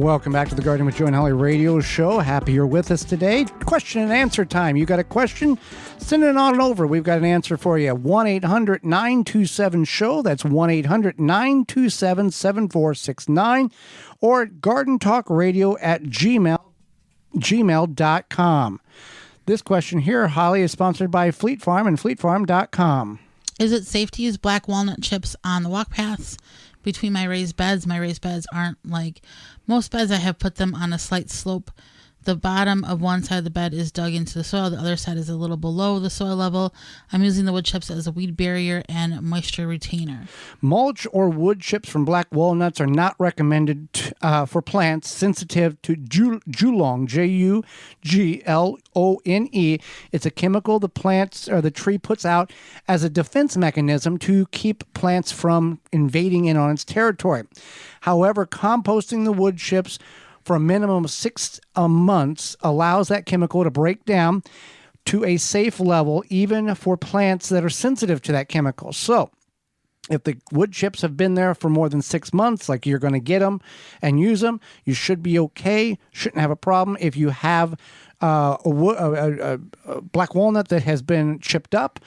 Welcome back to the Garden with Joe and Holly radio show. Happy you're with us today. Question and answer time. You got a question? Send it on over. We've got an answer for you. 1-800-927-SHOW. That's 1-800-927-7469. Or gardentalkradio@gmail.com. This question here, Holly, is sponsored by Fleet Farm and fleetfarm.com. Is it safe to use black walnut chips on the walk paths between my raised beds? My raised beds aren't like most beds. I have put them on a slight slope. The bottom of one side of the bed is dug into the soil. The other side is a little below the soil level. I'm using the wood chips as a weed barrier and moisture retainer. Mulch or wood chips from black walnuts are not recommended for plants sensitive to Julong, Juglone. It's a chemical the plants or the tree puts out as a defense mechanism to keep plants from invading in on its territory. However, composting the wood chips for a minimum of 6 months allows that chemical to break down to a safe level, even for plants that are sensitive to that chemical. So if the wood chips have been there for more than 6 months, like you're going to get them and use them, you should be okay. Shouldn't have a problem. If you have a black walnut that has been chipped up,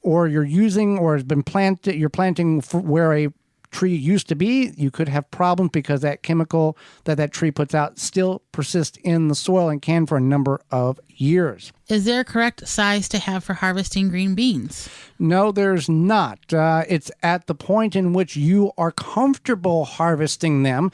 or you're using or has been planted, you're planting where a tree used to be, you could have problems because that chemical that tree puts out still persists in the soil and can for a number of years. Is there a correct size to have for harvesting green beans? No, there's not. It's at the point in which you are comfortable harvesting them.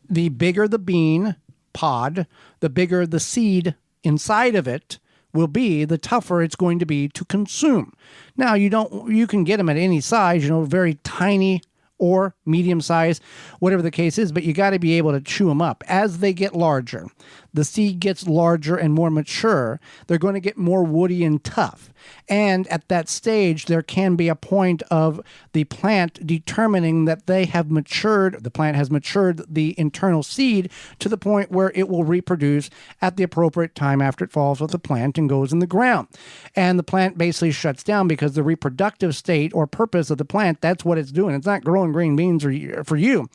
The bigger the bean pod, the bigger the seed inside of it will be, the tougher it's going to be to consume. Now, you can get them at any size, very tiny or medium size, whatever the case is, but you got to be able to chew them up. As they get larger, the seed gets larger and more mature, they're going to get more woody and tough. And at that stage, there can be a point of the plant determining that the plant has matured the internal seed to the point where it will reproduce at the appropriate time after it falls off the plant and goes in the ground. And the plant basically shuts down because the reproductive state or purpose of the plant, that's what it's doing. It's not growing green beans for you.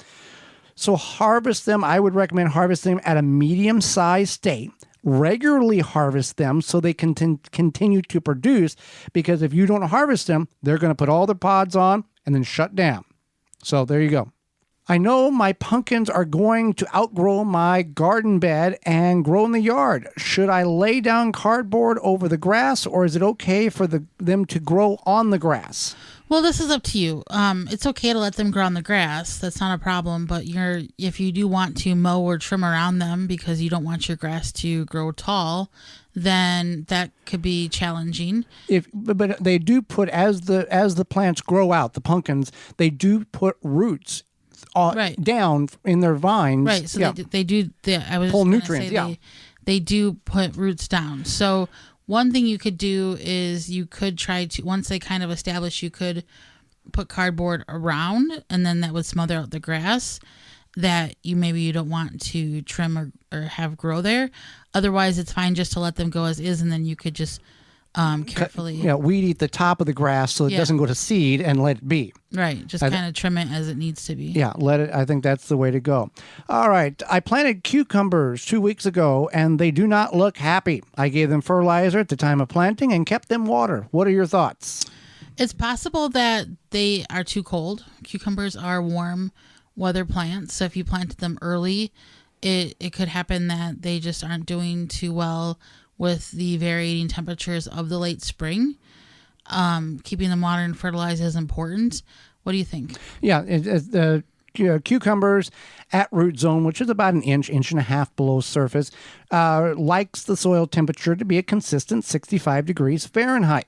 So harvest them. I would recommend harvesting them at a medium-sized state. Regularly harvest them so they can continue to produce, because if you don't harvest them, they're going to put all their pods on and then shut down. So there you go. I know my pumpkins are going to outgrow my garden bed and grow in the yard. Should I lay down cardboard over the grass, or is it okay for them to grow on the grass? Well, this is up to you. It's okay to let them grow on the grass. That's not a problem. But if you do want to mow or trim around them because you don't want your grass to grow tall, then that could be challenging. But they do put, as the plants grow out, the pumpkins, they do put roots down in their vines. Right. So they do. I was pull nutrients. They do put roots down. So one thing you could do is you could try to, once they kind of establish, you could put cardboard around, and then that would smother out the grass that you don't want to trim or have grow there. Otherwise, it's fine just to let them go as is, and then you could just carefully weed eat the top of the grass so it doesn't go to seed, and let it be. Right, just kind of trim it as it needs to be. Yeah, let it. I think that's the way to go. All right, I planted cucumbers 2 weeks ago, and they do not look happy. I gave them fertilizer at the time of planting and kept them water. What are your thoughts? It's possible that they are too cold. Cucumbers are warm weather plants, so if you planted them early, it could happen that they just aren't doing too well with the varying temperatures of the late spring. Keeping them watered and fertilized is important. What do you think? Yeah, the cucumbers at root zone, which is about an inch and a half below surface, likes the soil temperature to be a consistent 65 degrees Fahrenheit.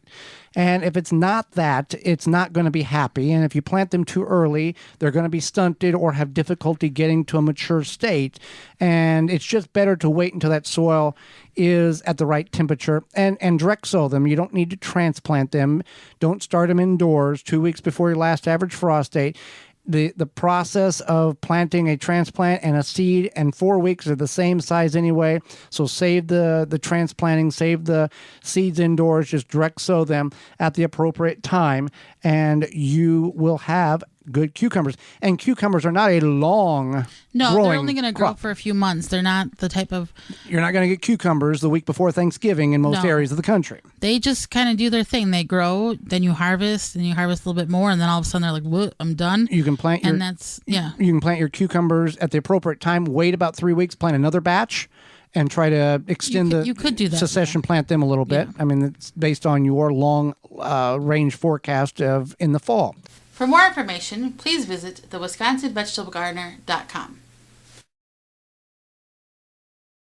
And if it's not that, it's not going to be happy. And if you plant them too early, they're going to be stunted or have difficulty getting to a mature state. And it's just better to wait until that soil is at the right temperature and direct sow them. You don't need to transplant them. Don't start them indoors 2 weeks before your last average frost date. The process of planting a transplant and a seed and 4 weeks are the same size anyway. So save the transplanting, save the seeds indoors, just direct sow them at the appropriate time, and you will have good cucumbers. And cucumbers are not a long No, growing they're only going to grow crop. for a few months. They're not the type of. You're not going to get cucumbers the week before Thanksgiving in most No. areas of the country. They just kind of do their thing. They grow, then you harvest, and you harvest a little bit more, and then all of a sudden they're like, "Whoa, I'm done." You can plant your And that's yeah. You can plant your cucumbers at the appropriate time. Wait about 3 weeks, plant another batch, and try to extend You could do that, succession. Plant them a little bit. Yeah. I mean, it's based on your long range forecast of in the fall. For more information, please visit thewisconsinvegetablegardener.com.